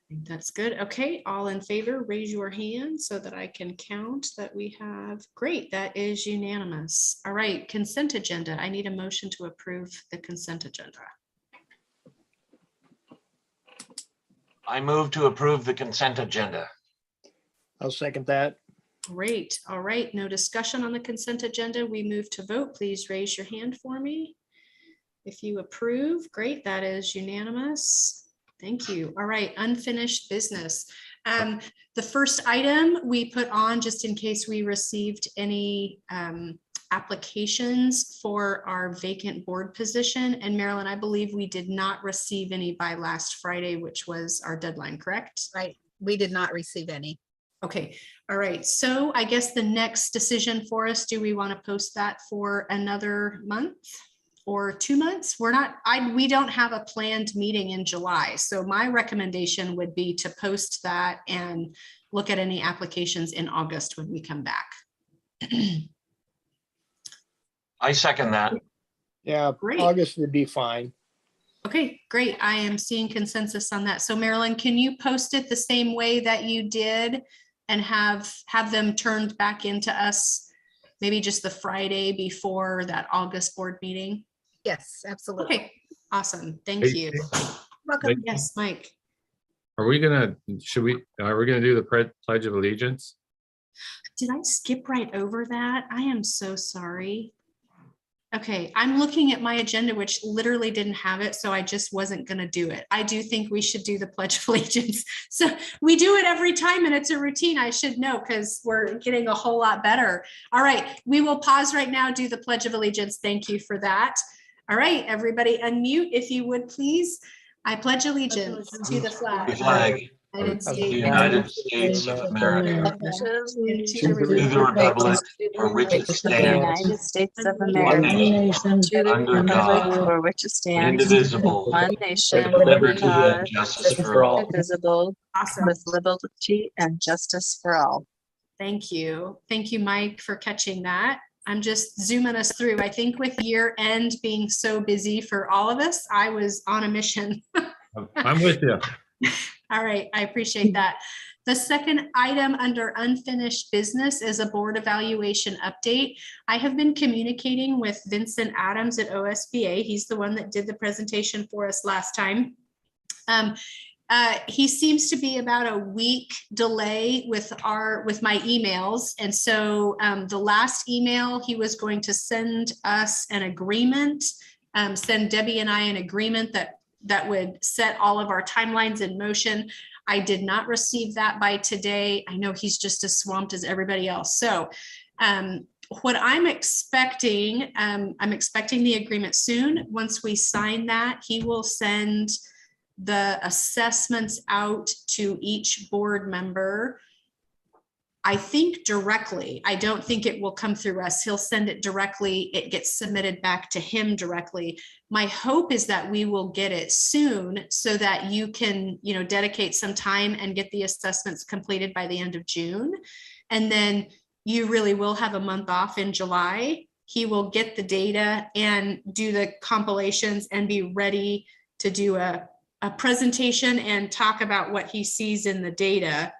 think that's good. Okay, all in favor, raise your hand so that I can count that we have. Great, that is unanimous. All right, consent agenda. I need a motion to approve the consent agenda. I move to approve the consent agenda. I'll second that. Great. All right, no discussion on the consent agenda. We move to vote. Please raise your hand for me. If you approve, great, that is unanimous. Thank you. All right, unfinished business. The first item we put on just in case we received any applications for our vacant board position. And Marilyn, I believe we did not receive any by last Friday, which was our deadline, correct? Right. We did not receive any. Okay. All right. So I guess the next decision for us, do we want to post that for another month or 2 months? We don't have a planned meeting in July. So my recommendation would be to post that and look at any applications in August when we come back. I second that. Yeah, Great. August would be fine. Okay, great. I am seeing consensus on that. So Marilyn, can you post it the same way that you did and have them turned back into us maybe just the Friday before that August board meeting? Yes, absolutely. Okay, awesome. Thank Hey, you. Welcome. Yes, Mike. Are we gonna do the Pledge of Allegiance? Did I skip right over that? I am so sorry. Okay, I'm looking at my agenda, which literally didn't have it, so I just wasn't going to do it. I do think we should do the Pledge of Allegiance. So we do it every time and it's a routine. I should know because we're getting a whole lot better. All right, we will pause right now, do the Pledge of Allegiance. Thank you for that. All right, everybody unmute if you would, please. I pledge allegiance to the flag. The flag United of the States United States of America, and to to the republic for which it The stands, United States of one America, nation, to the under republic God, for which it stands, indivisible, one nation, with liberty and God, justice for all. indivisible, Awesome. with liberty and justice for all. Thank you. Thank you, Mike, for catching that. I'm just zooming us through. I think with year end being so busy for all of us, I was on a mission. I'm with you. All right, I appreciate that. The second item under unfinished business is a board evaluation update. I have been communicating with Vincent Adams at OSBA. He's the one that did the presentation for us last time. He seems to be about a week delay with my emails. And so the last email, he was going to send us an agreement, send Debbie and I an agreement that would set all of our timelines in motion. I did not receive that by today. I know he's just as swamped as everybody else. So what I'm expecting the agreement soon. Once we sign that, he will send the assessments out to each board member. I think directly. I don't think it will come through us. He'll send it directly. It gets submitted back to him directly. My hope is that we will get it soon so that you can, dedicate some time and get the assessments completed by the end of June. And then you really will have a month off in July. He will get the data and do the compilations and be ready to do a presentation and talk about what he sees in the data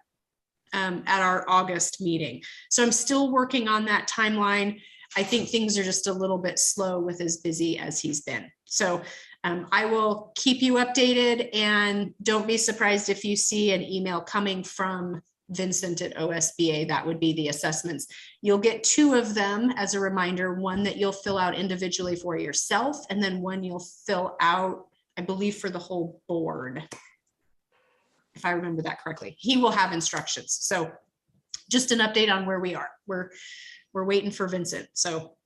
at our August meeting. So I'm still working on that timeline. I think things are just a little bit slow with as busy as he's been. So I will keep you updated, and don't be surprised if you see an email coming from Vincent at OSBA. That would be the assessments. You'll get 2 of them as a reminder, one that you'll fill out individually for yourself, and then one you'll fill out, I believe, for the whole board. If I remember that correctly, he will have instructions. So just an update on where we are. We're waiting for Vincent. So,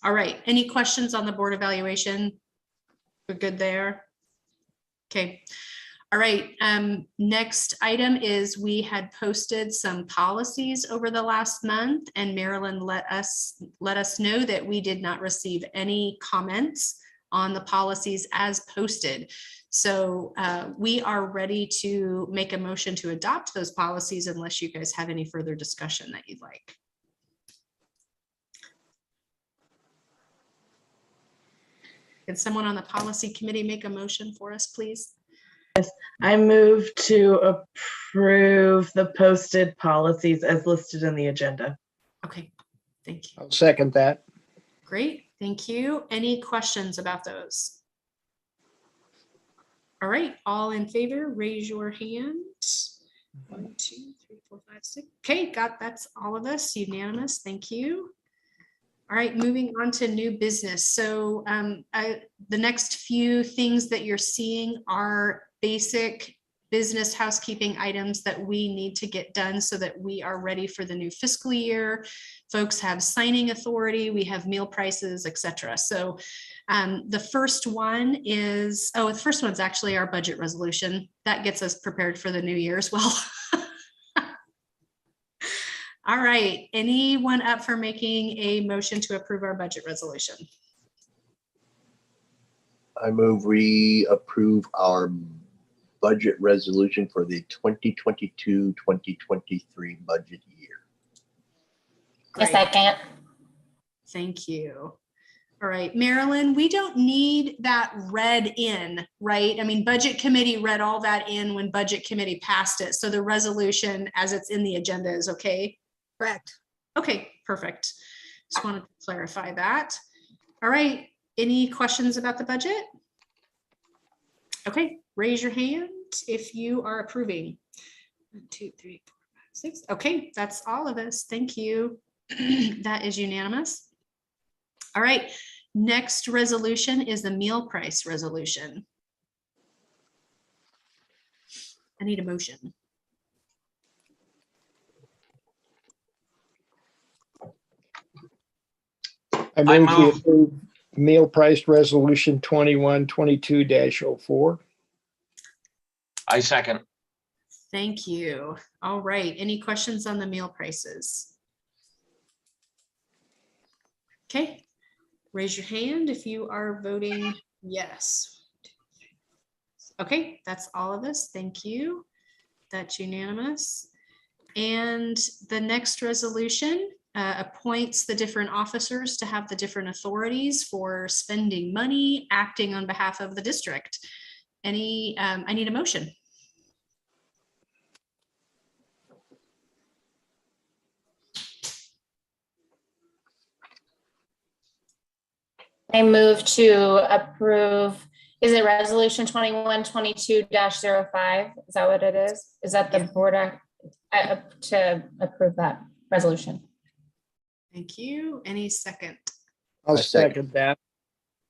all right. Any questions on the board evaluation? We're good there. Okay. All right. Next item is we had posted some policies over the last month, and Marilyn let us know that we did not receive any comments on the policies as posted. So we are ready to make a motion to adopt those policies unless you guys have any further discussion that you'd like. Can someone on the policy committee make a motion for us, please? I move to approve the posted policies as listed in the agenda. Okay, thank you. I'll second that. Great, thank you. Any questions about those? All right, all in favor, raise your hand. 1, 2, 3, 4, 5, 6. Okay, that's all of us, unanimous, thank you. All right, moving on to new business. So the next few things that you're seeing are basic business housekeeping items that we need to get done so that we are ready for the new fiscal year. Folks have signing authority, we have meal prices, etc. So the first one is, the first one's actually our budget resolution. That gets us prepared for the new year as well. All right, anyone up for making a motion to approve our budget resolution? I move we approve our budget resolution for the 2022-2023 budget year. A Great. second. Thank you. All right, Marilyn, we don't need that read in, right? I mean, Budget Committee read all that in when Budget Committee passed it. So the resolution as it's in the agenda is okay? Correct. Okay, perfect. Just wanted to clarify that. All right, any questions about the budget? Okay, raise your hand if you are approving. 1, 2, 3, 4, 5, 6. Okay, that's all of us. Thank you. That is unanimous. All right, next resolution is the meal price resolution. I need a motion. I I move we move- approve meal price resolution 2122-04. I second. Thank you. All right, any questions on the meal prices? Okay, raise your hand if you are voting yes. Okay, that's all of us. Thank you. That's unanimous. And the next resolution appoints the different officers to have the different authorities for spending money, acting on behalf of the district. I need a motion. I move to approve, is it resolution 2122-05? Is that what it is? Is that the Yeah. board to approve that resolution? Thank you. Any second? I'll I second. second that.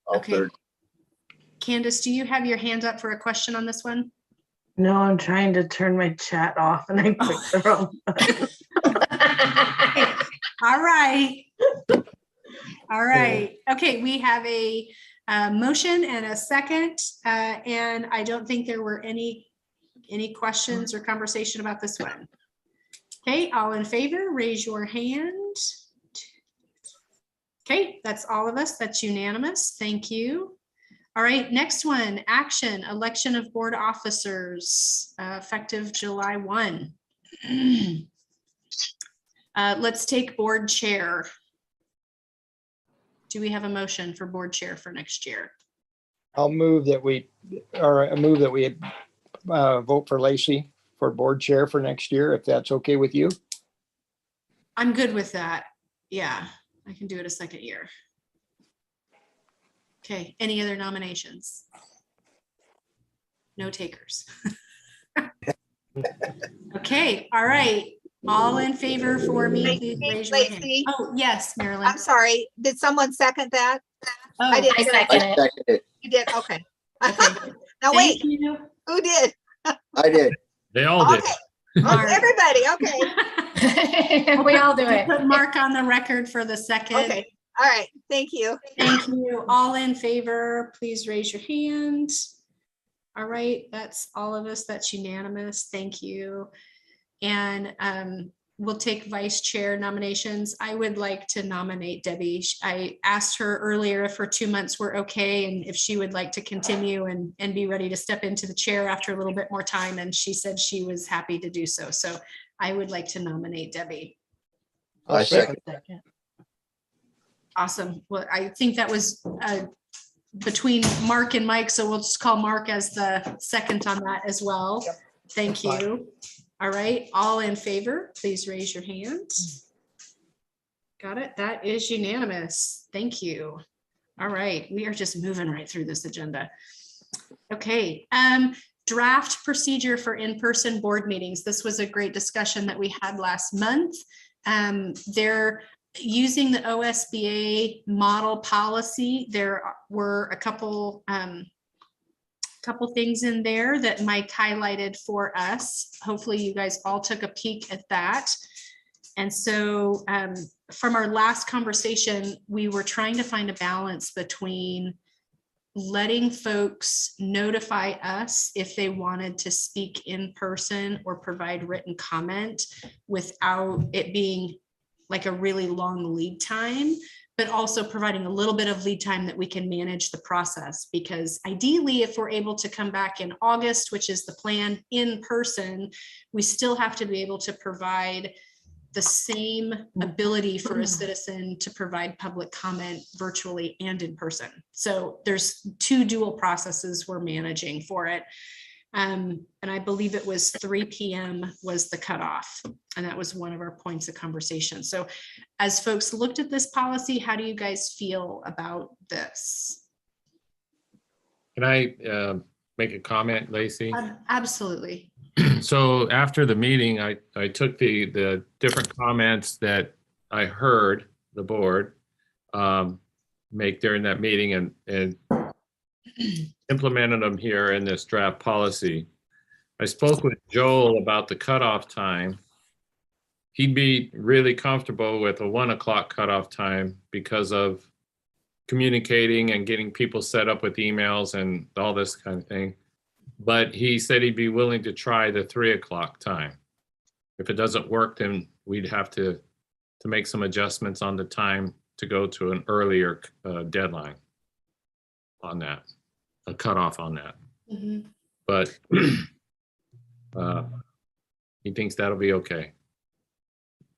I'll Okay. third. Candace, do you have your hand up for a question on this one? No, I'm trying to turn my chat off and I clicked the wrong button. All right. All right. Okay, we have a motion and a second, and I don't think there were any questions or conversation about this one. Okay, all in favor, raise your hand. Okay, that's all of us. That's unanimous. Thank you. All right, next one, action, election of board officers, effective July 1. Let's take board chair. Do we have a motion for board chair for next year? I move that we vote for Lacey for board chair for next year, if that's okay with you. I'm good with that. Yeah, I can do it a second year. Okay, any other nominations? No takers. Okay, all right. All in favor for me, please raise your hand. Lacey? Oh, yes, Marilyn. I'm sorry. Did someone second that? I Oh, didn't. I hear it. second I it. second it. You did. Okay. okay. Now wait, Thank you. who did? I did. They all did. Okay. Mark. Everybody. Okay. We all do We it. Put Mark on the record for the second. Okay. All right. Thank you. Thank you. All in favor, please raise your hand. All right, that's all of us. That's unanimous. Thank you. And we'll take vice chair nominations. I would like to nominate Debbie. I asked her earlier if her 2 months were okay and if she would like to continue and be ready to step into the chair after a little bit more time. And she said she was happy to do so. So I would like to nominate Debbie. I second. Awesome. Well, I think that was between Mark and Mike, so we'll just call Mark as the second on that as well. Thank Fine. you. All right, all in favor, please raise your hand. Got it. That is unanimous. Thank you. All right, we are just moving right through this agenda. Okay, draft procedure for in-person board meetings. This was a great discussion that we had last month. They're using the OSBA model policy. There were a couple things in there that Mike highlighted for us. Hopefully you guys all took a peek at that. And so from our last conversation, we were trying to find a balance between letting folks notify us if they wanted to speak in person or provide written comment without it being like a really long lead time, but also providing a little bit of lead time that we can manage the process. Because ideally, if we're able to come back in August, which is the plan in person, we still have to be able to provide the same ability for a citizen to provide public comment virtually and in person. So there's two dual processes we're managing for it. And I believe it was 3 p.m. was the cutoff. And that was one of our points of conversation. So as folks looked at this policy, how do you guys feel about this? Can I make a comment, Lacey? Absolutely. So after the meeting, I took the different comments that I heard the board make during that meeting and implemented them here in this draft policy. I spoke with Joel about the cutoff time. He'd be really comfortable with a 1 o'clock cutoff time because of communicating and getting people set up with emails and all this kind of thing. But he said he'd be willing to try the 3 o'clock time. If it doesn't work, then we'd have to make some adjustments on the time to go to an earlier deadline on that, a cutoff on that. Mm-hmm. But he thinks that'll be okay.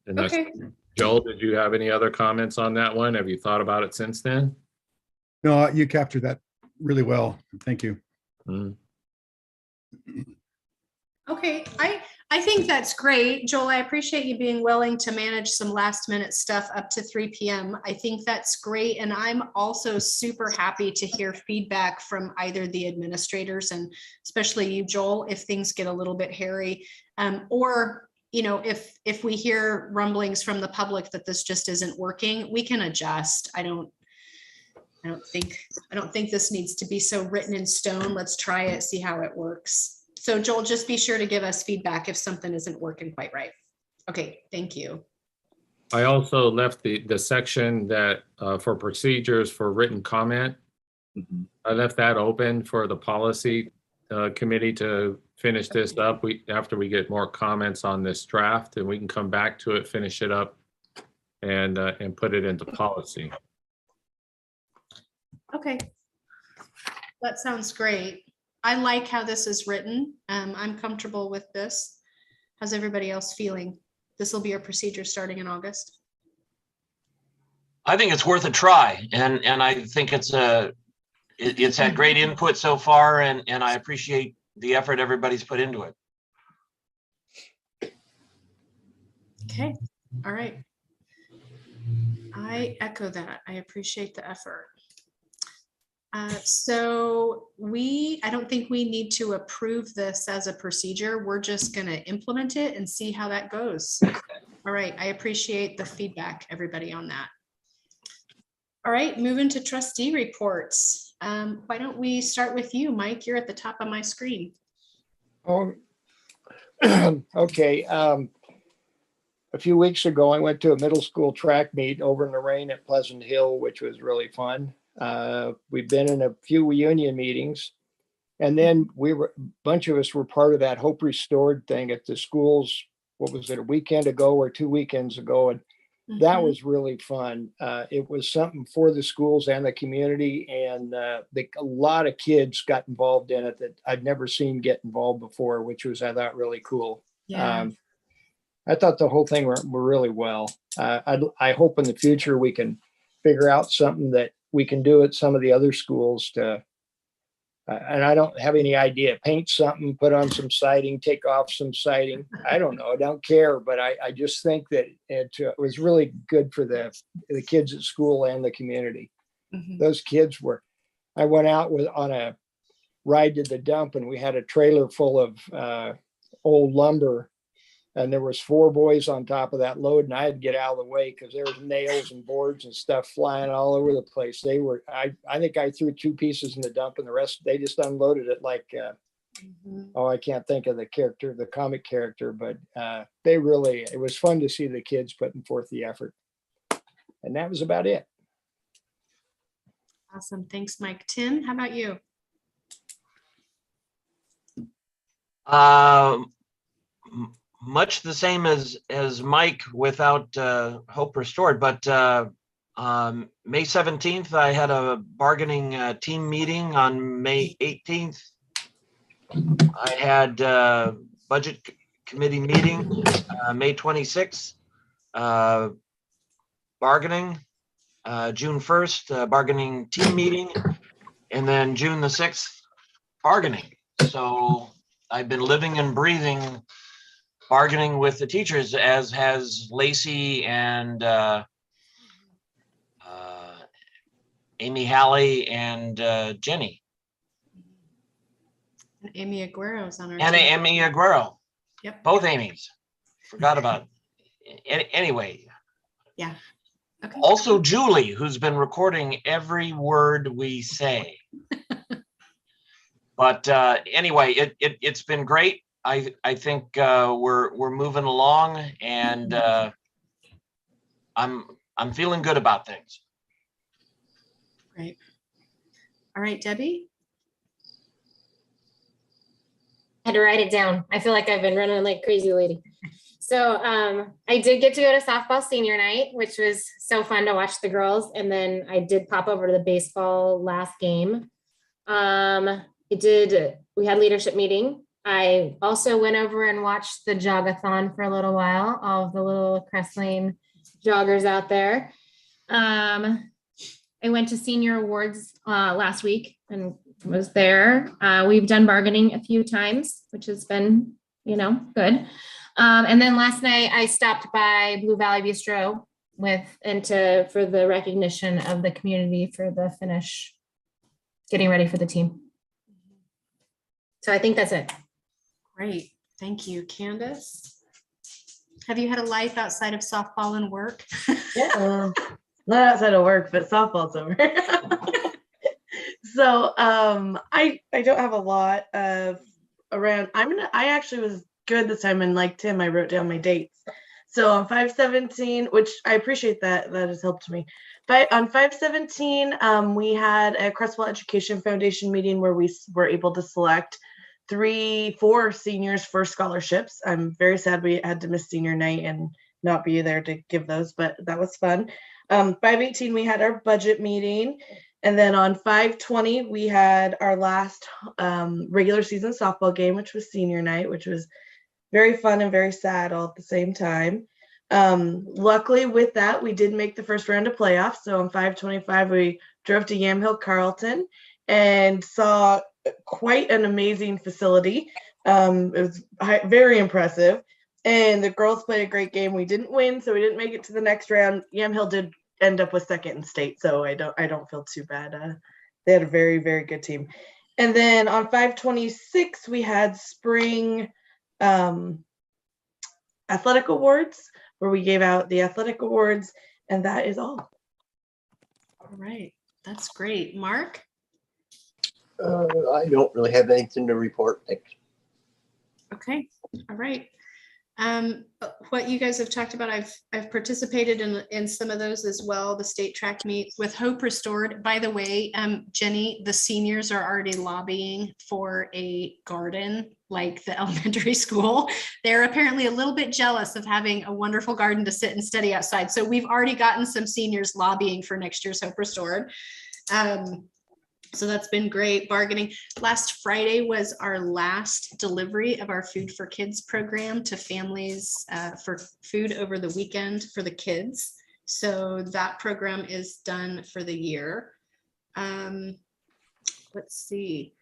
And that's, Okay. Joel, did you have any other comments on that one? Have you thought about it since then? No, you captured that really well. Thank you. Mm. Okay, I think that's great. Joel, I appreciate you being willing to manage some last minute stuff up to 3 p.m. I think that's great. And I'm also super happy to hear feedback from either the administrators and especially you, Joel, if things get a little bit hairy, or you know, if we hear rumblings from the public that this just isn't working, we can adjust. I don't think this needs to be so written in stone. Let's try it, see how it works. So Joel, just be sure to give us feedback if something isn't working quite right. Okay, thank you. I also left the section that for procedures for written comment. I left that open for the policy committee to finish this up. After we get more comments on this draft, and we can come back to it, finish it up, and put it into policy. Okay, that sounds great. I like how this is written. I'm comfortable with this. How's everybody else feeling? This will be our procedure starting in August. I think it's worth a try, and I think it's had great input so far, and I appreciate the effort everybody's put into it. Okay, all right. I echo that. I appreciate the effort. So I don't think we need to approve this as a procedure. We're just going to implement it and see how that goes. All right. I appreciate the feedback, everybody, on that. All right. Moving to trustee reports. Why don't we start with you, Mike? You're at the top of my screen. Oh, okay. A few weeks ago, I went to a middle school track meet over in the rain at Pleasant Hill, which was really fun. We've been in a few reunion meetings, and then a bunch of us were part of that Hope Restored thing at the schools. What was it, a weekend ago or 2 weekends ago? And that was really fun. It was something for the schools and the community, and a lot of kids got involved in it that I'd never seen get involved before, which was, I thought, really cool. Yeah. I thought the whole thing went really well. I hope in the future we can figure out something that we can do at some of the other schools to, and I don't have any idea, paint something, put on some siding, take off some siding. I don't know. I don't care, but I just think that it was really good for the kids at school and the community. Mhm. Those kids were, I went out on a ride to the dump, and we had a trailer full of old lumber, and there was 4 boys on top of that load, and I had to get out of the way because there was nails and boards and stuff flying all over the place. They were, I think I threw 2 pieces in the dump, and the rest, they just unloaded it like, Mhm. oh, I can't think of the character, the comic character, but they really, it was fun to see the kids putting forth the effort. And that was about it. Awesome. Thanks, Mike. Tim, how about you? Much the same as Mike without Hope Restored, but May 17th, I had a bargaining team meeting. On May 18th, I had budget committee meeting. May 26th, bargaining. June 1st, bargaining team meeting, and then June the 6th, bargaining. So I've been living and breathing bargaining with the teachers, as has Lacey and Amy Halley and Jenny. And Amy Aguero's on our And team. Amy Aguero. Yep. Both Amy's. Forgot about it. Anyway. Yeah. Okay. Also Julie, who's been recording every word we say. But anyway, it's been great. I think we're moving along, and I'm feeling good about things. Great. All right, Debbie. I had to write it down. I feel like I've been running like crazy lady. So I did get to go to softball senior night, which was so fun to watch the girls. And then I did pop over to the baseball last game. We had leadership meeting. I also went over and watched the jogathon for a little while, all of the little Creswell joggers out there. I went to senior awards last week and was there. We've done bargaining a few times, which has been, good. And then last night I stopped by Blue Valley Bistro for the recognition of the community for the finish, getting ready for the team. So I think that's it. Great. Thank you. Candace, have you had a life outside of softball and work? Yeah, not outside of work, but softball's over. So I don't have a lot of around. I actually was good this time, and like Tim, I wrote down my dates. So on 5/17, which I appreciate that has helped me. But on 5/17, we had a Creswell Education Foundation meeting where we were able to select 4 seniors for scholarships. I'm very sad we had to miss senior night and not be there to give those, but that was fun. 5/18, we had our budget meeting. And then on 5/20, we had our last regular season softball game, which was senior night, which was very fun and very sad all at the same time. Luckily with that, we did make the first round of playoffs. So on 5/25, we drove to Yamhill Carlton and saw quite an amazing facility. It was very impressive. And the girls played a great game. We didn't win, so we didn't make it to the next round. Yamhill did end up with second in state, so I don't feel too bad. They had a very, very good team. And then on 5/26, we had spring athletic awards, where we gave out the athletic awards, and that is all. All right. That's great. Mark? I don't really have anything to report. Thanks. Okay. All right. What you guys have talked about, I've participated in some of those as well. The state track meet with Hope Restored. By the way, Jenny, the seniors are already lobbying for a garden like the elementary school. They're apparently a little bit jealous of having a wonderful garden to sit and study outside. So we've already gotten some seniors lobbying for next year's Hope Restored. So that's been great. Bargaining. Last Friday was our last delivery of our Food for Kids program to families for food over the weekend for the kids. So that program is done for the year. Let's see.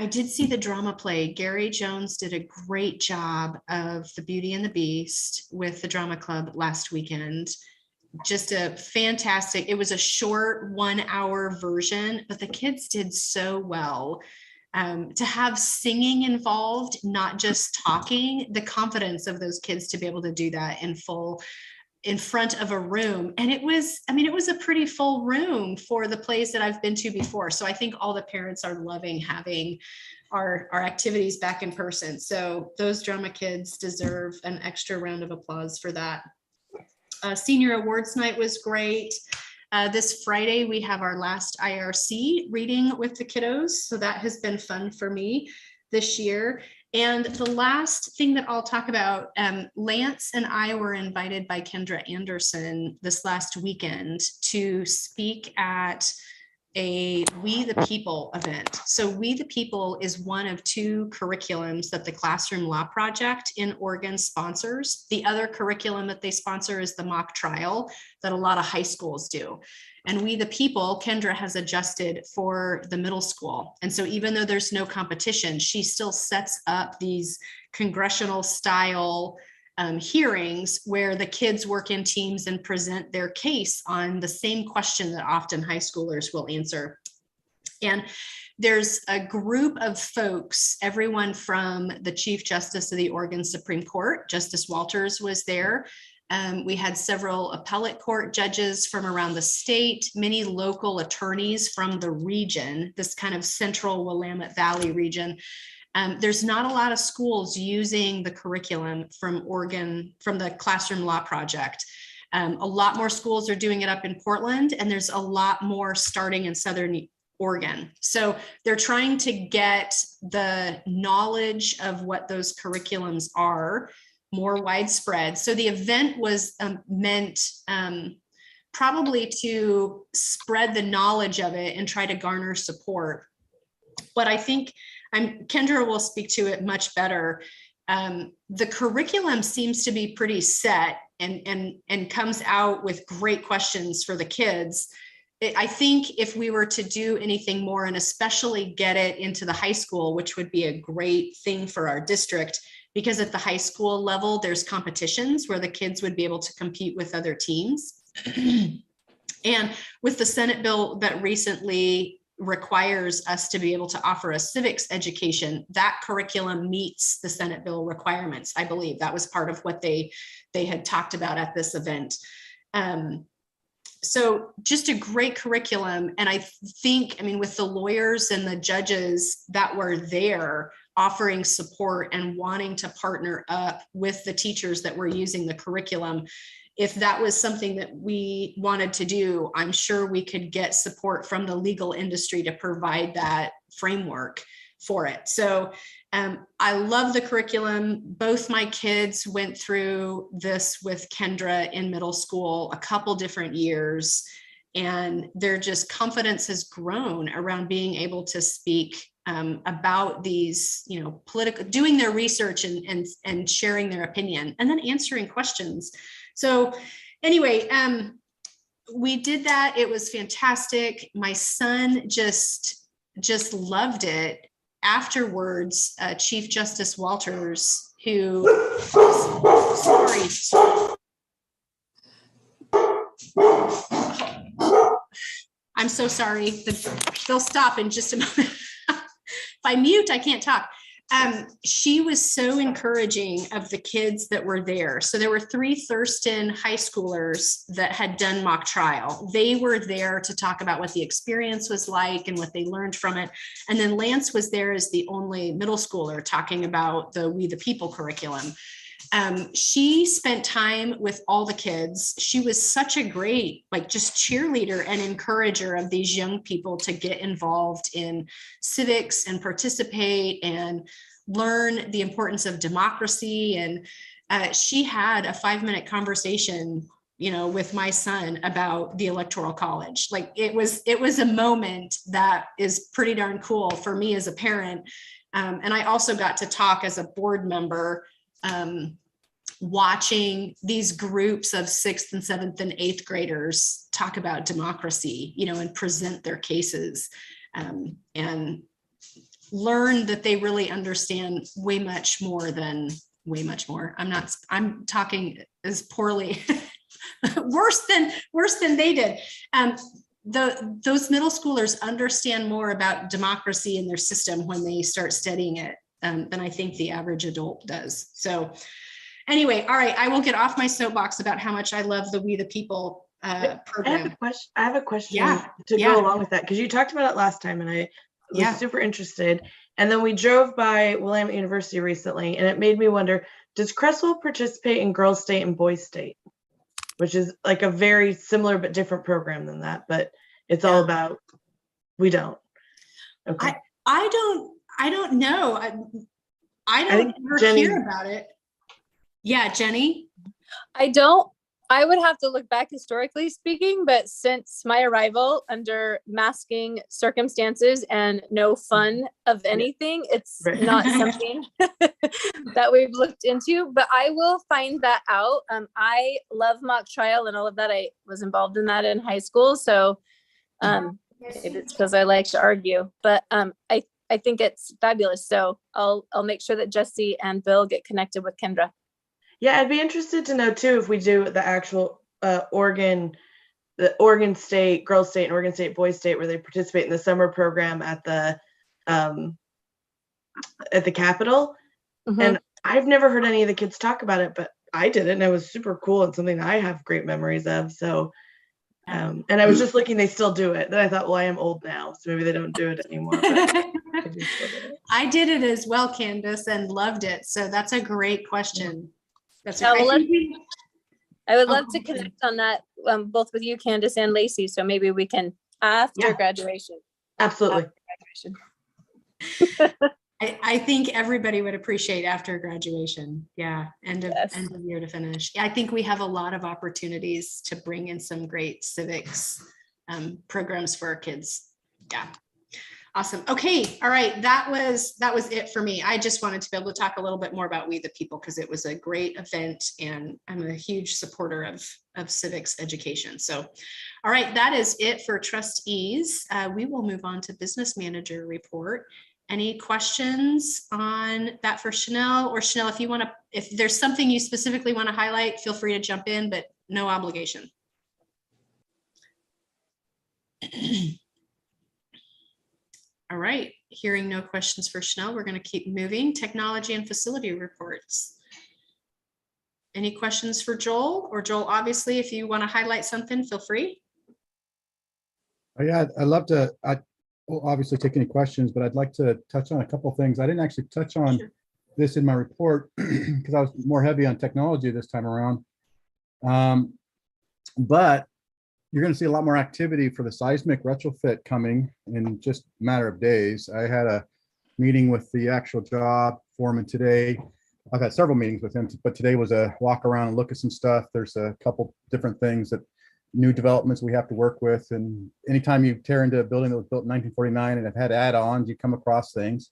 I did see the drama play. Gary Jones did a great job of The Beauty and the Beast with the drama club last weekend. Just a fantastic, it was a short 1 hour version, but the kids did so well. To have singing involved, not just talking, the confidence of those kids to be able to do that in front of a room. And it was a pretty full room for the plays that I've been to before. So I think all the parents are loving having our activities back in person. So those drama kids deserve an extra round of applause for that. Senior Awards Night was great. This Friday, we have our last IRC reading with the kiddos. So that has been fun for me this year. And the last thing that I'll talk about, Lance and I were invited by Kendra Anderson this last weekend to speak at a We the People event. So We the People is one of 2 curriculums that the Classroom Law Project in Oregon sponsors. The other curriculum that they sponsor is the mock trial that a lot of high schools do. And We the People, Kendra has adjusted for the middle school. And so even though there's no competition, she still sets up these congressional style hearings where the kids work in teams and present their case on the same question that often high schoolers will answer. And there's a group of folks, everyone from the Chief Justice of the Oregon Supreme Court, Justice Walters was there. We had several appellate court judges from around the state, many local attorneys from the region, this kind of central Willamette Valley region. There's not a lot of schools using the curriculum from Oregon, from the Classroom Law Project. A lot more schools are doing it up in Portland, and there's a lot more starting in Southern Oregon. So they're trying to get the knowledge of what those curriculums are more widespread. So the event was meant probably to spread the knowledge of it and try to garner support. But I think Kendra will speak to it much better. The curriculum seems to be pretty set and comes out with great questions for the kids. I think if we were to do anything more, and especially get it into the high school, which would be a great thing for our district, because at the high school level, there's competitions where the kids would be able to compete with other teams. And with the Senate bill that recently requires us to be able to offer a civics education, that curriculum meets the Senate bill requirements. I believe that was part of what they had talked about at this event. So just a great curriculum. And I think, with the lawyers and the judges that were there offering support and wanting to partner up with the teachers that were using the curriculum, if that was something that we wanted to do, I'm sure we could get support from the legal industry to provide that framework for it. So I love the curriculum. Both my kids went through this with Kendra in middle school a couple different years, and their just confidence has grown around being able to speak about these, political, doing their research and sharing their opinion, and then answering questions. So anyway, we did that. It was fantastic. My son just loved it. Afterwards, Chief Justice Walters, who, sorry. I'm so sorry. They'll stop in just a moment. If I mute, I can't talk. She was so encouraging of the kids that were there. So there were 3 Thurston high schoolers that had done mock trial. They were there to talk about what the experience was like and what they learned from it. And then Lance was there as the only middle schooler talking about the We the People curriculum. She spent time with all the kids. She was such a great, just cheerleader and encourager of these young people to get involved in civics and participate and learn the importance of democracy. And she had a 5-minute conversation, with my son about the Electoral College. It was a moment that is pretty darn cool for me as a parent. And I also got to talk as a board member watching these groups of 6th and 7th and 8th graders talk about democracy, and present their cases, and learn that they really understand way much more. I'm talking as poorly, worse than they did. Those middle schoolers understand more about democracy in their system when they start studying it than I think the average adult does. So anyway, all right, I will get off my soapbox about how much I love the We the People program. I have a question Yeah, to yeah. go along with that, because you talked about it last time and I was Yeah. super interested. And then we drove by Willamette University recently and it made me wonder, does Creswell participate in Girls State and Boys State? Which is like a very similar but different program than that, but it's all about, we don't. Okay. I don't know. I don't ever Jenny- hear about it. Yeah, Jenny. I would have to look back historically speaking, but since my arrival under masking circumstances and no fun of anything, it's Right. not something that we've looked into, but I will find that out. I love mock trial and all of that. I was involved in that in high school. So maybe it's because I like to argue, but I think it's fabulous. So I'll make sure that Jesse and Bill get connected with Kendra. Yeah, I'd be interested to know too, if we do the actual Oregon State, Girls State and Oregon State, Boys State, where they participate in the summer program at the Capitol. Mhm. And I've never heard any of the kids talk about it, but I did it and it was super cool and something I have great memories of. So, and I was just looking, they still do it. Then I thought, well, I am old now, so maybe they don't do it anymore. But I do still do it. I did it as well, Candace, and loved it. So that's a great question. That's Yeah, well, I would Oh, love to connect on that, both with you, Candace, and Lacey. So maybe we can after Yeah. graduation. Absolutely. After graduation. I think everybody would appreciate after graduation. Yeah, end of Yes. year to finish. Yeah, I think we have a lot of opportunities to bring in some great civics programs for our kids. Yeah. Awesome. Okay. All right. That was it for me. I just wanted to be able to talk a little bit more about We the People because it was a great event and I'm a huge supporter of civics education. So, all right, that is it for trustees. We will move on to business manager report. Any questions on that for Chanel or Chanel, if there's something you specifically want to highlight, feel free to jump in, but no obligation. All right, hearing no questions for Chanel, we're going to keep moving. Technology and facility reports. Any questions for Joel? Or Joel, obviously, if you want to highlight something, feel free. Yeah, I'd love to, will obviously take any questions, but I'd like to touch on a couple of things. I didn't actually touch on this in my report because I was more heavy on technology this time around. But you're going to see a lot more activity for the seismic retrofit coming in just a matter of days. I had a meeting with the actual job foreman today. I've had several meetings with him, but today was a walk around and look at some stuff. There's a couple different things that new developments we have to work with. And anytime you tear into a building that was built in 1949 and have had add-ons, you come across things.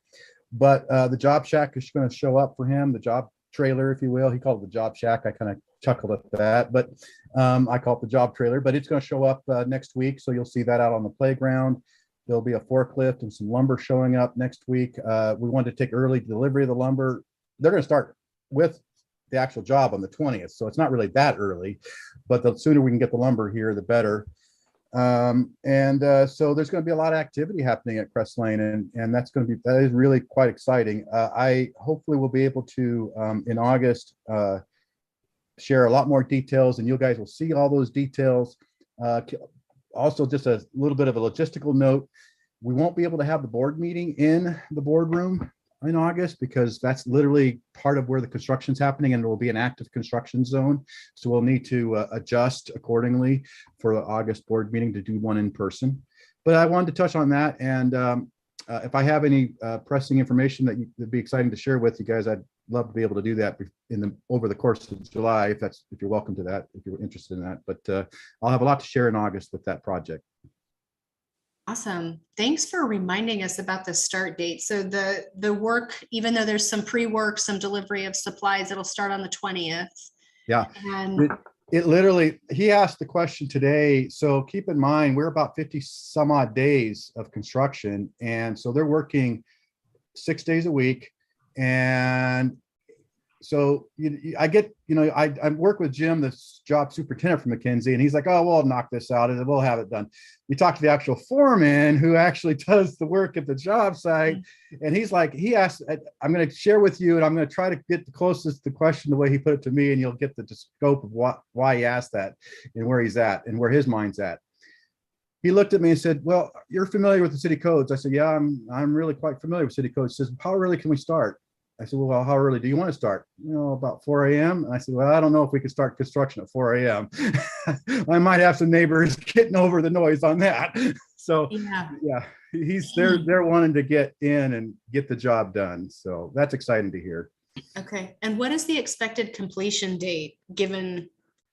But the job shack is going to show up for him, the job trailer, if you will. He called it the job shack. I kind of chuckled at that, but I call it the job trailer, but it's going to show up next week. So you'll see that out on the playground. There'll be a forklift and some lumber showing up next week. We wanted to take early delivery of the lumber. They're going to start with the actual job on the 20th. So it's not really that early, but the sooner we can get the lumber here, the better. So there's going to be a lot of activity happening at Crest Lane, and that is really quite exciting. I hopefully will be able to in August share a lot more details, and you guys will see all those details. Also, just a little bit of a logistical note, we won't be able to have the board meeting in the boardroom in August because that's literally part of where the construction's happening, and there will be an active construction zone. So we'll need to adjust accordingly for the August board meeting to do one in person. But I wanted to touch on that, and if I have any pressing information that would be exciting to share with you guys, I'd love to be able to do that over the course of July, if you're welcome to that, if you're interested in that. But I'll have a lot to share in August with that project. Awesome. Thanks for reminding us about the start date. So the work, even though there's some pre-work, some delivery of supplies, it'll start on the 20th. Yeah. And It literally, he asked the question today. So keep in mind, we're about 50 some odd days of construction. And so they're working 6 days a week. And so I get, I work with Jim, the job superintendent from McKinsey, and he's like, oh, we'll knock this out and we'll have it done. You talk to the actual foreman who actually does the work at the job site. And he's like, he asked, I'm going to share with you, and I'm going to try to get the closest to the question the way he put it to me, and you'll get the scope of why he asked that and where he's at and where his mind's at. He looked at me and said, well, you're familiar with the city codes. I said, yeah, I'm really quite familiar with city codes. He says, how early can we start? I said, well, how early do you want to start? About 4 a.m. And I said, well, I don't know if we could start construction at 4 a.m. I might have some neighbors getting over the noise on that. So yeah, they're wanting to get in and get the job done. So that's exciting to hear. okay. And what is the expected completion date, given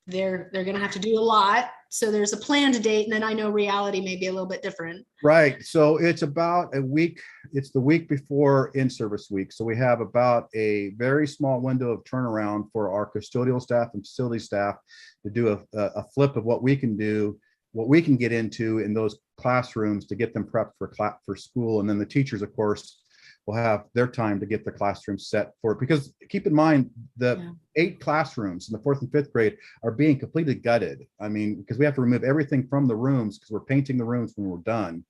they're going to have to do a lot? So there's a planned date, and then I know reality may be a little bit different. Right. So it's about a week. It's the week before in-service week. So we have about a very small window of turnaround for our custodial staff and facility staff to do a flip of what we can do, what we can get into in those classrooms to get them prepped for school. And then the teachers, of course, will have their time to get the classroom set for it. Because keep in mind, the 8 classrooms in the 4th and 5th grade are being completely gutted. I mean, because we have to remove everything from the rooms because we're painting the rooms when we're done.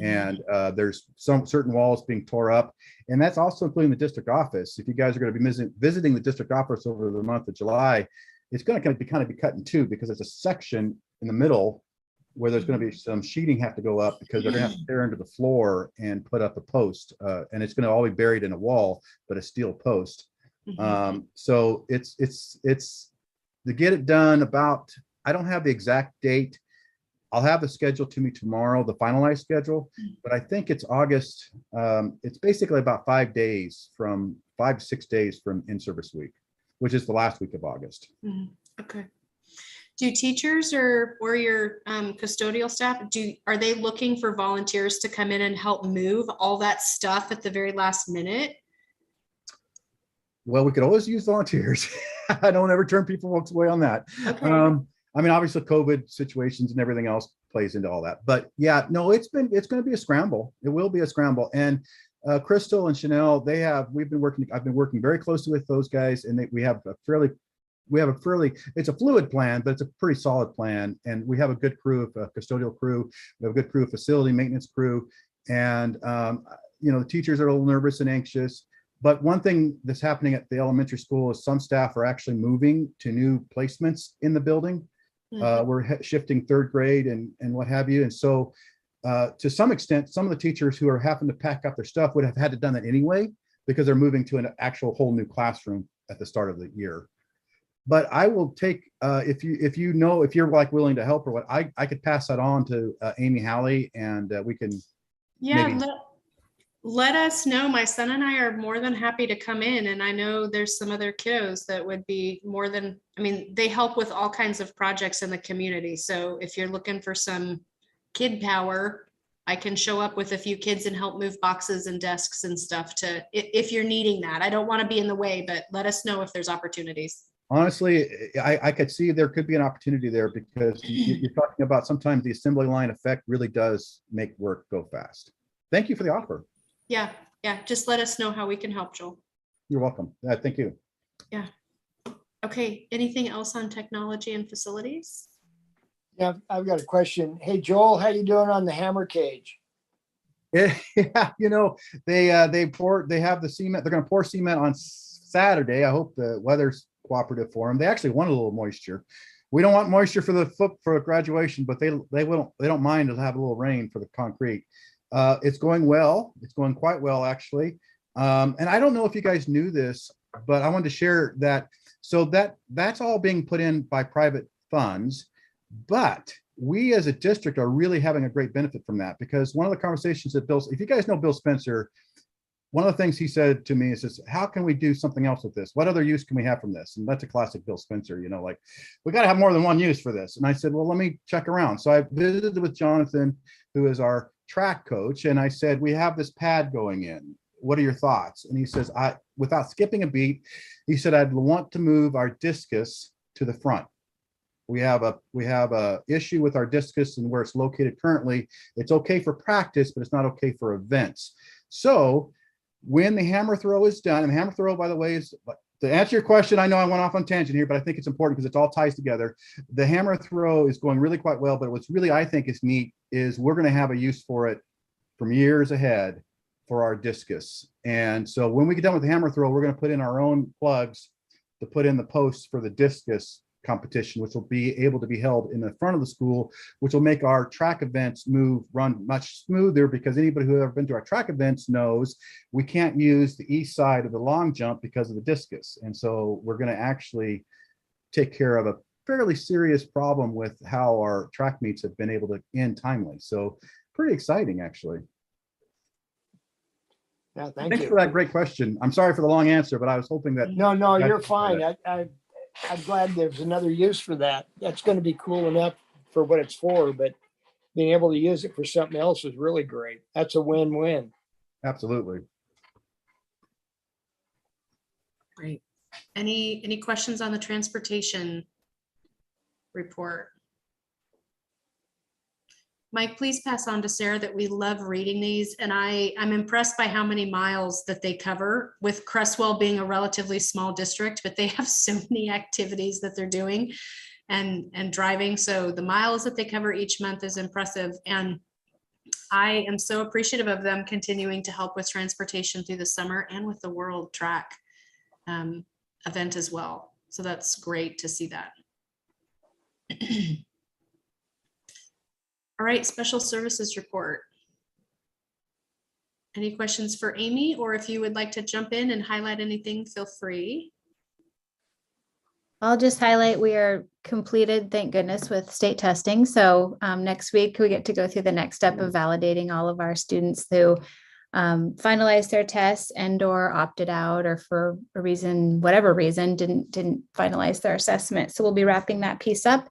And there's some certain walls being tore up. And that's also including the district office. If you guys are going to be visiting the district office over the month of July, it's going to kind of be cut in two, because it's a section in the middle where there's going to be some sheeting have to go up, because they're going to have to tear into the floor and put up a post, and it's going to all be buried in a wall, but a steel post. So it's to get it done about, I don't have the exact date. I'll have the schedule to me tomorrow, the finalized schedule, but I think it's August. It's basically about 5 days, from 5 to 6 days from in-service week, which is the last week of August. Okay. Do teachers or your custodial staff, are they looking for volunteers to come in and help move all that stuff at the very last minute? Well, we could always use volunteers. I don't ever turn people away on that. Okay. I mean, obviously COVID situations and everything else plays into all that, but yeah, no, it's going to be a scramble. It will be a scramble. And Crystal and Chanel, I've been working very closely with those guys, and we have a fairly, it's a fluid plan, but it's a pretty solid plan. And we have a good crew of custodial crew. We have a good crew of facility maintenance crew. And, the teachers are a little nervous and anxious. But one thing that's happening at the elementary school is some staff are actually moving to new placements in the building. We're shifting 3rd grade and what have you. And so to some extent, some of the teachers who are having to pack up their stuff would have had to done that anyway, because they're moving to an actual whole new classroom at the start of the year. But I will take, if you're like willing to help or what, I could pass that on to Amy Halley, and we can. Yeah, let us know. My son and I are more than happy to come in, and I know there's some other kiddos that would be more than, they help with all kinds of projects in the community. So if you're looking for some kid power, I can show up with a few kids and help move boxes and desks and stuff if you're needing that. I don't want to be in the way, but let us know if there's opportunities. Honestly, I could see there could be an opportunity there, because you're talking about sometimes the assembly line effect really does make work go fast. Thank you for the offer. Yeah. Just let us know how we can help, Joel. You're welcome. Thank you. Yeah. Okay. Anything else on technology and facilities? Yeah, I've got a question. Hey, Joel, how you doing on the hammer cage? Yeah, they have the cement. They're going to pour cement on Saturday. I hope the weather's cooperative for them. They actually want a little moisture. We don't want moisture for graduation, but they don't mind to have a little rain for the concrete. It's going well. It's going quite well, actually. And I don't know if you guys knew this, but I wanted to share that. So that's all being put in by private funds, but we as a district are really having a great benefit from that, because one of the conversations that if you guys know Bill Spencer, one of the things he said to me is, how can we do something else with this? What other use can we have from this? And that's a classic Bill Spencer, like, we got to have more than one use for this. And I said, well, let me check around. So I visited with Jonathan, who is our track coach, and I said, we have this pad going in. What are your thoughts? And he says, without skipping a beat, he said, I'd want to move our discus to the front. We have a issue with our discus and where it's located currently. It's okay for practice, but it's not okay for events. So when the hammer throw is done, and the hammer throw, by the way, is, to answer your question, I know I went off on tangent here, but I think it's important because it all ties together. The hammer throw is going really quite well, but what's really, I think, is neat is we're going to have a use for it from years ahead for our discus. And so when we get done with the hammer throw, we're going to put in our own plugs to put in the posts for the discus competition, which will be able to be held in the front of the school, which will make our track events run much smoother, because anybody who ever been to our track events knows we can't use the east side of the long jump because of the discus. And so we're going to actually take care of a fairly serious problem with how our track meets have been able to end timely. So pretty exciting, actually. Yeah, thank Thanks you. for that great question. I'm sorry for the long answer, but I was hoping that. No, you're fine. I'm glad there's another use for that. That's going to be cool enough for what it's for, but being able to use it for something else is really great. That's a win-win. Absolutely. Great. Any questions on the transportation report? Mike, please pass on to Sarah that we love reading these, and I'm impressed by how many miles that they cover, with Creswell being a relatively small district, but they have so many activities that they're doing and driving. So the miles that they cover each month is impressive. And I am so appreciative of them continuing to help with transportation through the summer and with the World Track event as well. So that's great to see that. All right, special services report. Any questions for Amy, or if you would like to jump in and highlight anything, feel free. I'll just highlight we are completed, thank goodness, with state testing. So next week we get to go through the next step of validating all of our students who finalized their tests and or opted out, or for a reason, whatever reason, didn't finalize their assessment. So we'll be wrapping that piece up.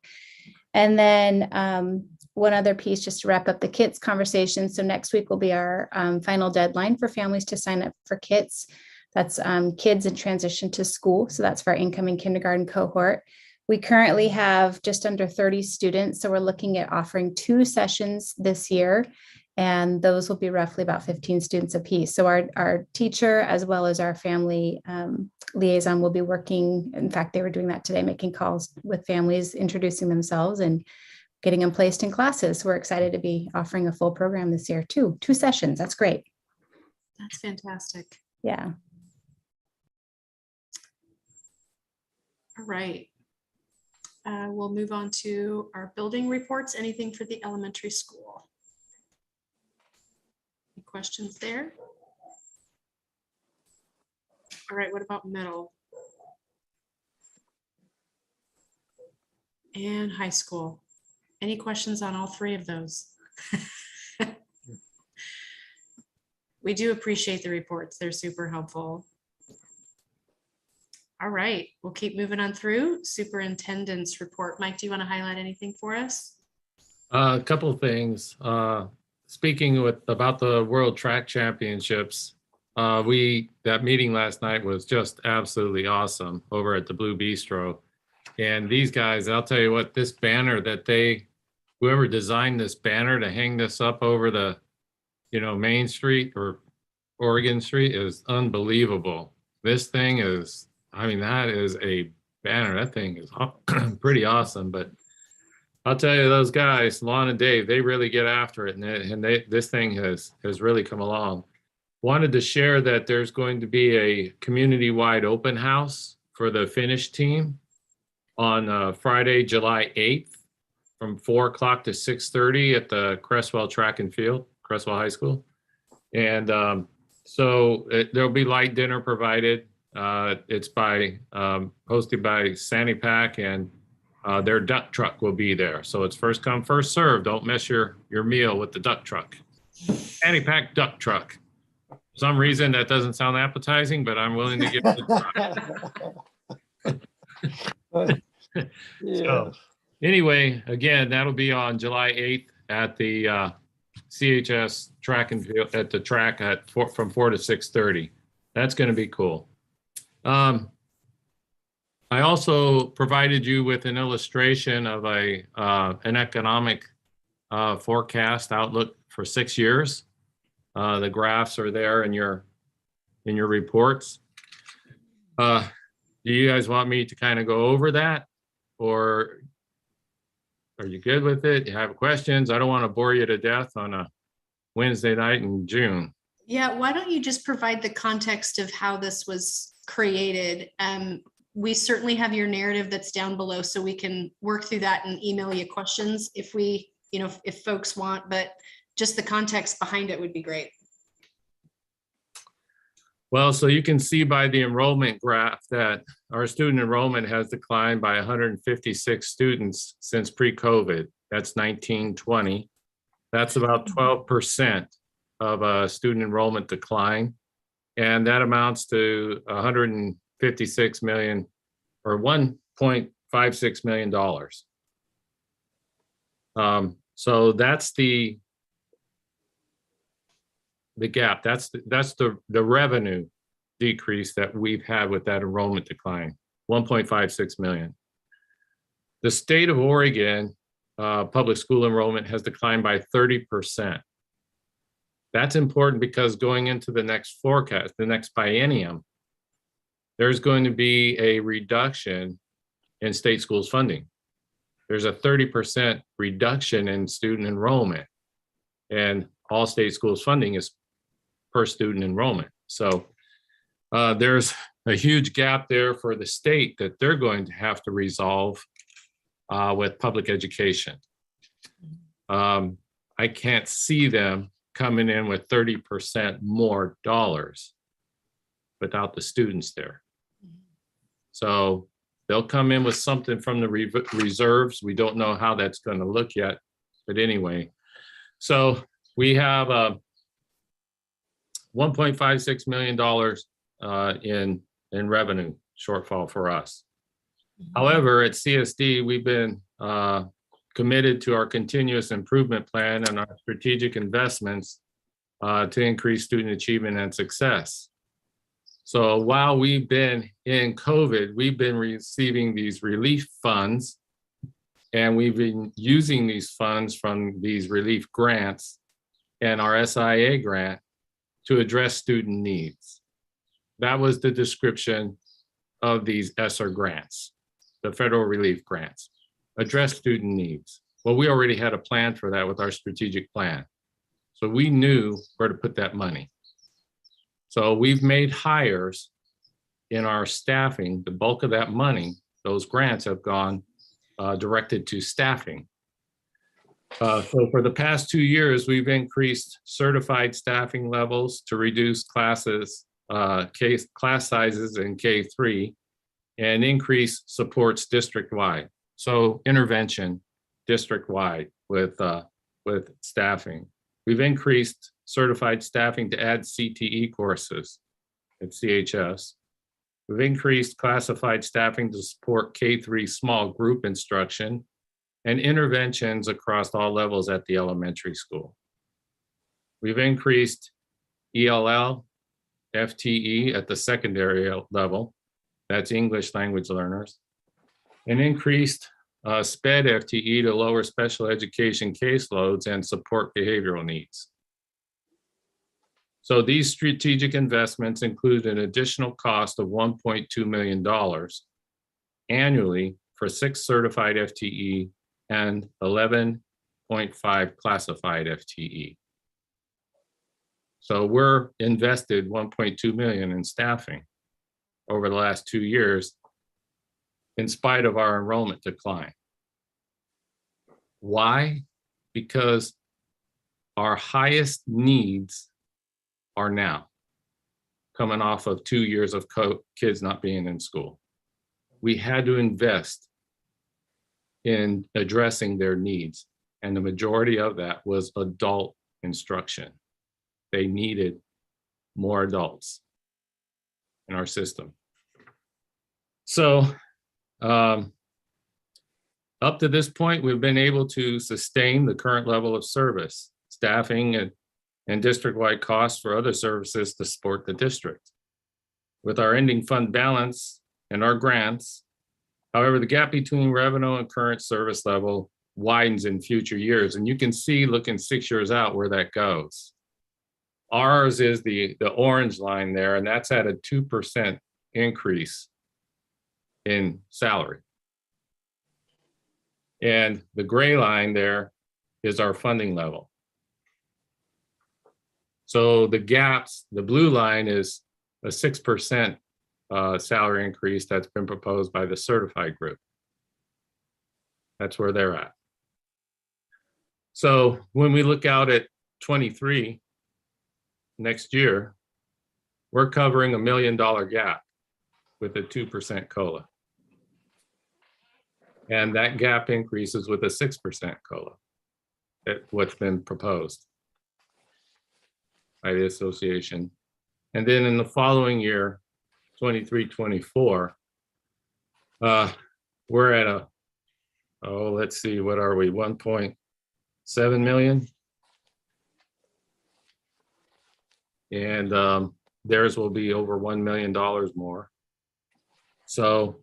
And then one other piece just to wrap up the kits conversation. So next week will be our final deadline for families to sign up for kits. That's kids in transition to school. So that's for our incoming kindergarten cohort. We currently have just under 30 students. So we're looking at offering 2 sessions this year, and those will be roughly about 15 students apiece. So our teacher, as well as our family liaison, will be working. In fact, they were doing that today, making calls with families, introducing themselves and getting them placed in classes. We're excited to be offering a full program this year too. 2 sessions, that's great. That's fantastic. Yeah. All right. We'll move on to our building reports. Anything for the elementary school? Any questions there? All right, what about middle? And high school? Any questions on all 3 of those? We do appreciate the reports. They're super helpful. All right, we'll keep moving on through. Superintendent's report. Mike, do you want to highlight anything for us? A couple of things. Speaking about the World Track Championships, that meeting last night was just absolutely awesome over at the Blue Bistro. And these guys, I'll tell you what, this banner that whoever designed this banner to hang this up over the, Main Street or Oregon Street is unbelievable. This thing is, that is a banner. That thing is pretty awesome. But I'll tell you, those guys, Lon and Dave, they really get after it, and this thing has really come along. Wanted to share that there's going to be a community-wide open house for the Finnish team on Friday, July 8th, from 4 o'clock to 6:30 at the Creswell Track and Field, Creswell High School. And so there'll be light dinner provided. It's hosted by Sandy Pack, and their duck truck will be there. So it's first come, first serve. Don't mess your meal with the duck truck. Sandy Pack duck truck. For some reason that doesn't sound appetizing, but I'm willing to give it a try. Yeah. So anyway, again, that'll be on July 8th at the CHS track and field at the track from 4 to 6:30. That's going to be cool. I also provided you with an illustration of an economic forecast outlook for 6 years. The graphs are there in your reports. Do you guys want me to kind of go over that, or are you good with it? Do you have questions? I don't want to bore you to death on a Wednesday night in June. Yeah, why don't you just provide the context of how this was created? We certainly have your narrative that's down below, so we can work through that and email you questions if if folks want, but just the context behind it would be great. Well, so you can see by the enrollment graph that our student enrollment has declined by 156 students since pre-COVID. That's 1920. That's about 12% of a student enrollment decline. And that amounts to 156 million or $1.56 million. So that's the gap. That's the revenue decrease that we've had with that enrollment decline, 1.56 million. The state of Oregon public school enrollment has declined by 30%. That's important because going into the next forecast, the next biennium, there's going to be a reduction in state schools funding. There's a 30% reduction in student enrollment, and all state schools funding is per student enrollment. So there's a huge gap there for the state that they're going to have to resolve with public education. I can't see them coming in with 30% more dollars without the students there. So they'll come in with something from the reserves. We don't know how that's going to look yet, but anyway. So we have $1.56 million in revenue shortfall for us. However, at CSD, we've been committed to our continuous improvement plan and our strategic investments to increase student achievement and success. So while we've been in COVID, we've been receiving these relief funds, and we've been using these funds from these relief grants and our SIA grant to address student needs. That was the description of these ESSER grants, the federal relief grants, address student needs. Well, we already had a plan for that with our strategic plan. So we knew where to put that money. So we've made hires in our staffing. The bulk of that money, those grants have gone directed to staffing. So for the past 2 years, we've increased certified staffing levels to reduce class sizes in K-3 and increase supports district-wide. So intervention district-wide with staffing. We've increased certified staffing to add CTE courses at CHS. We've increased classified staffing to support K-3 small group instruction and interventions across all levels at the elementary school. We've increased ELL, FTE at the secondary level, that's English language learners, and increased SPED FTE to lower special education caseloads and support behavioral needs. So these strategic investments include an additional cost of $1.2 million annually for 6 certified FTE and 11.5 classified FTE. So we're invested $1.2 million in staffing over the last 2 years in spite of our enrollment decline. Why? Because our highest needs are now coming off of 2 years of kids not being in school. We had to invest in addressing their needs, and the majority of that was adult instruction. They needed more adults in our system. So up to this point, we've been able to sustain the current level of service. staffing, and district-wide costs for other services to support the district. With our ending fund balance and our grants, however, the gap between revenue and current service level widens in future years. And you can see, looking 6 years out, where that goes. Ours is the orange line there, and that's at a 2% increase in salary. And the gray line there is our funding level. So the gaps, the blue line is a 6% salary increase that's been proposed by the certified group. That's where they're at. So when we look out at 23 next year, we're covering $1 million gap with a 2% COLA. And that gap increases with a 6% COLA at what's been proposed by the association. And then in the following year, 23-24, we're at let's see, what are we, 1.7 million? And theirs will be over $1 million more. So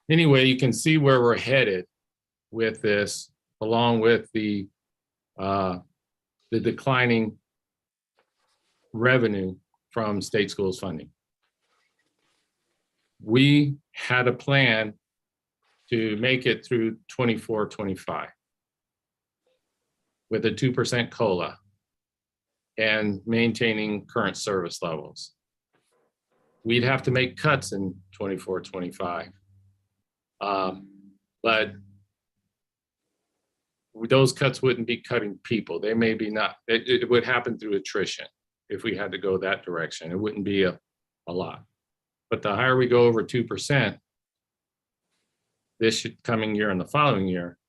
anyway, you can see where we're headed with this, along with the declining revenue from state schools funding. We had a plan to make it through 24-25 with a 2% COLA and maintaining current service levels. We'd have to make cuts in 24-25. But those cuts wouldn't be cutting people. They may be not, it would happen through attrition if we had to go that direction. It wouldn't be a lot. But the higher we go over 2%, this coming year and the following year,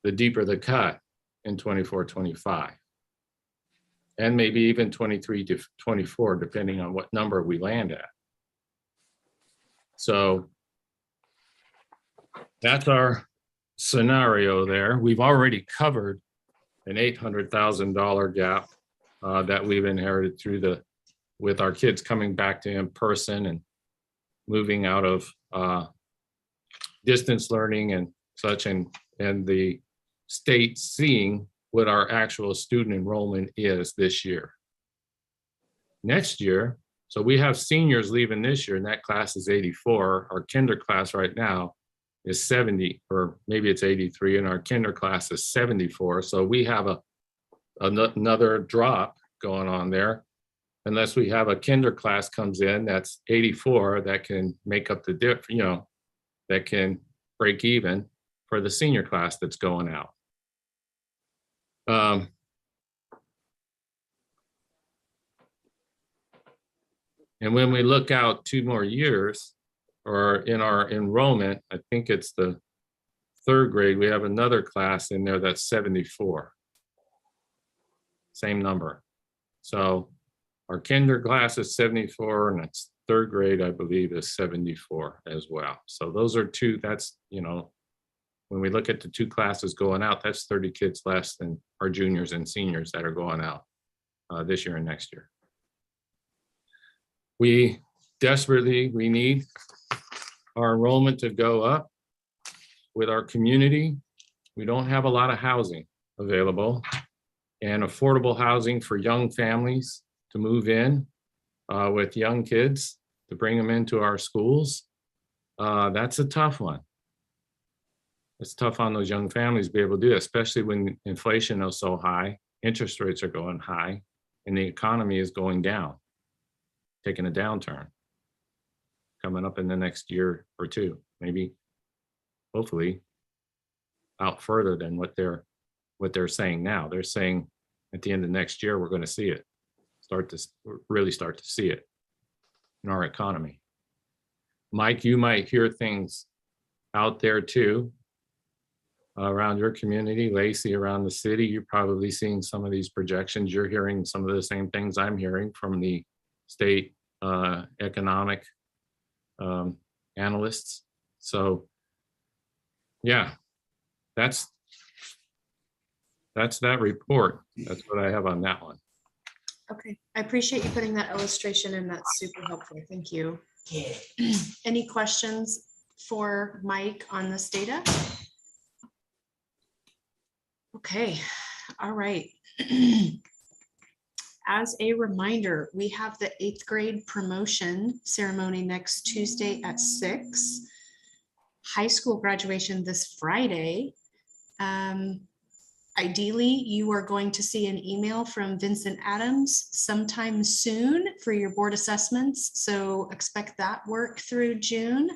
the deeper the cut in 24-25. And maybe even 23-24, depending on what number we land at. So that's our scenario there. We've already covered an $800,000 gap that we've inherited with our kids coming back to in person and moving out of distance learning and such, and the state seeing what our actual student enrollment is this year. Next year, so we have seniors leaving this year, and that class is 84. Our kinder class right now is 70, or maybe it's 83, and our kinder class is 74. So we have another drop going on there, unless we have a kinder class comes in that's 84 that can make up the dip, that can break even for the senior class that's going out. And when we look out 2 more years, or in our enrollment, I think it's the 3rd grade, we have another class in there that's 74. Same number. So our kinder class is 74, and it's 3rd grade, I believe, is 74 as well. So those are two, that's, when we look at the 2 classes going out, that's 30 kids less than our juniors and seniors that are going out this year and next year. We need our enrollment to go up with our community. We don't have a lot of housing available, and affordable housing for young families to move in with young kids, to bring them into our schools. That's a tough one. It's tough on those young families to be able to do it, especially when inflation is so high, interest rates are going high, and the economy is going down, taking a downturn coming up in the next year or 2, maybe, hopefully, out further than what they're saying now. They're saying at the end of next year, we're going to see it, really start to see it in our economy. Mike, you might hear things out there too, around your community. Lacey, around the city, you're probably seeing some of these projections. You're hearing some of the same things I'm hearing from the state economic analysts. So yeah, that's that's that report. That's what I have on that one. Okay, I appreciate you putting that illustration in. That's super helpful. Thank you. Any questions for Mike on this data? Okay, all right. As a reminder, we have the 8th grade promotion ceremony next Tuesday at 6. High school graduation this Friday. Ideally, you are going to see an email from Vincent Adams sometime soon for your board assessments. So expect that work through June.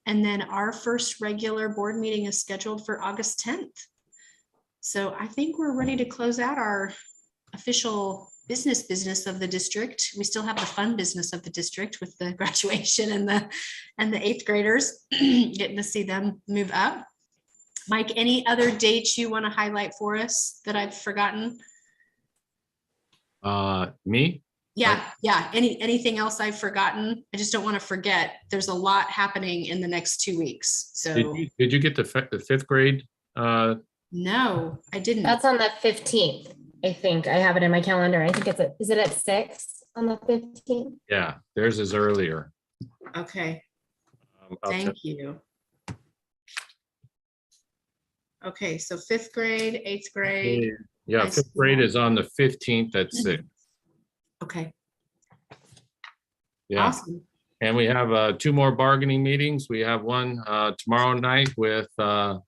And then our first regular board meeting is scheduled for August 10th. So I think we're ready to close out our official business of the district. We still have the fun business of the district with the graduation and the 8th graders, getting to see them move up. Mike, any other dates you want to highlight for us that I've forgotten? Me? Yeah. Anything else I've forgotten? I just don't want to forget. There's a lot happening in the next 2 weeks. So Did you get the 5th grade? no, I didn't. That's on the 15th, I think. I have it in my calendar. I think is it at 6 on the 15th? Yeah, theirs is earlier. Okay, I'll check. thank you. Okay, so 5th grade, 8th grade. Yeah, high 5th grade school. is on the 15th at 6. Okay, Yeah. awesome. And we have 2 more bargaining meetings. We have one tomorrow night with our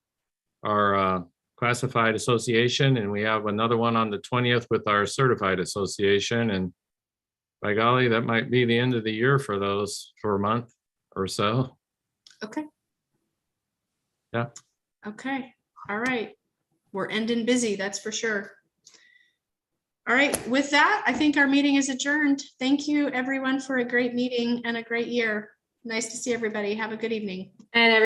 classified association, and we have another one on the 20th with our certified association. And by golly, that might be the end of the year for those for a month or so. Okay. Yeah. Okay, all right. We're ending busy, that's for sure. All right, with that, I think our meeting is adjourned. Thank you, everyone, for a great meeting and a great year. Nice to see everybody. Have a good evening. And